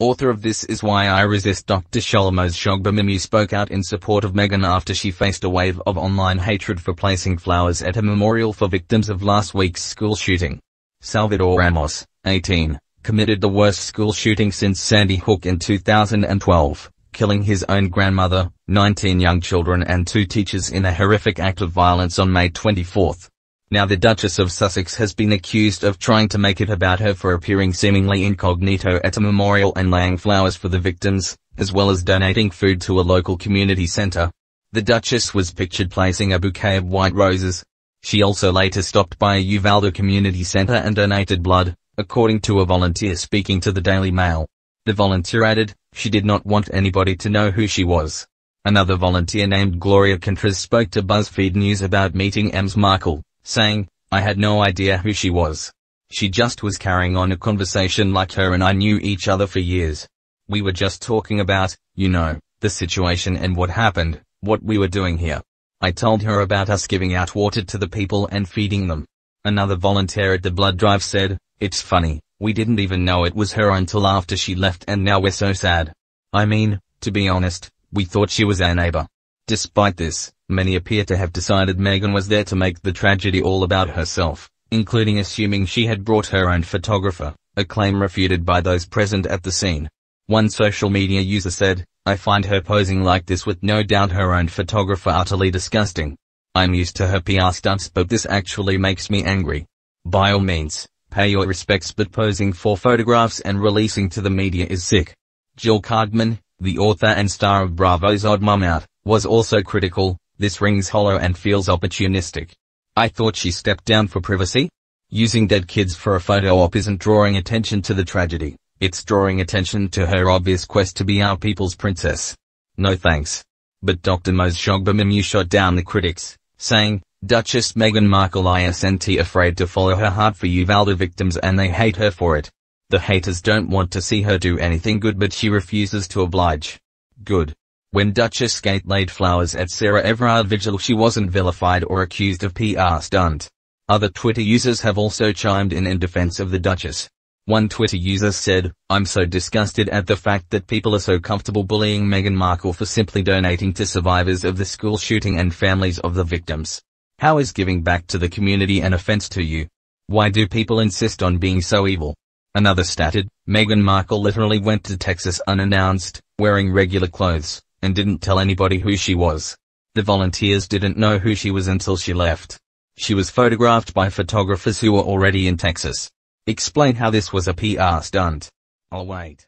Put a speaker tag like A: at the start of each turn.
A: Author of This Is Why I Resist. Dr. Shola spoke out in support of Meghan after she faced a wave of online hatred for placing flowers at a memorial for victims of last week's school shooting. Salvador Ramos, 18, committed the worst school shooting since Sandy Hook in 2012, killing his own grandmother, 19 young children and 2 teachers in a horrific act of violence on May 24. Now the Duchess of Sussex has been accused of trying to make it about her for appearing seemingly incognito at a memorial and laying flowers for the victims, as well as donating food to a local community centre. The Duchess was pictured placing a bouquet of white roses. She also later stopped by a Uvalde community centre and donated blood, according to a volunteer speaking to the Daily Mail. The volunteer added, she did not want anybody to know who she was. Another volunteer named Gloria Contreras spoke to BuzzFeed News about meeting Ms. Markle, saying, I had no idea who she was. She just was carrying on a conversation like her and I knew each other for years. We were just talking about, the situation and what happened, what we were doing here. I told her about us giving out water to the people and feeding them. Another volunteer at the blood drive said, it's funny, we didn't even know it was her until after she left and now we're so sad. I mean, to be honest, we thought she was our neighbor. Despite this, many appear to have decided Meghan was there to make the tragedy all about herself, including assuming she had brought her own photographer, a claim refuted by those present at the scene. One social media user said, I find her posing like this with no doubt her own photographer utterly disgusting. I'm used to her PR stunts but this actually makes me angry. By all means, pay your respects but posing for photographs and releasing to the media is sick. Jill Cardman, the author and star of Bravo's Odd Mum Out, was also critical. This rings hollow and feels opportunistic. I thought she stepped down for privacy? Using dead kids for a photo op isn't drawing attention to the tragedy, it's drawing attention to her obvious quest to be our people's princess. No thanks. But Dr. Shola shot down the critics, saying, Duchess Meghan Markle isn't afraid to follow her heart for Uvalde victims and they hate her for it. The haters don't want to see her do anything good but she refuses to oblige. Good. When Duchess Kate laid flowers at Sarah Everard Vigil she wasn't vilified or accused of PR stunt. Other Twitter users have also chimed in defense of the Duchess. One Twitter user said, I'm so disgusted at the fact that people are so comfortable bullying Meghan Markle for simply donating to survivors of the school shooting and families of the victims. How is giving back to the community an offense to you? Why do people insist on being so evil? Another stated, Meghan Markle literally went to Texas unannounced, wearing regular clothes, and didn't tell anybody who she was. The volunteers didn't know who she was until she left. She was photographed by photographers who were already in Texas. Explain how this was a PR stunt. I'll wait.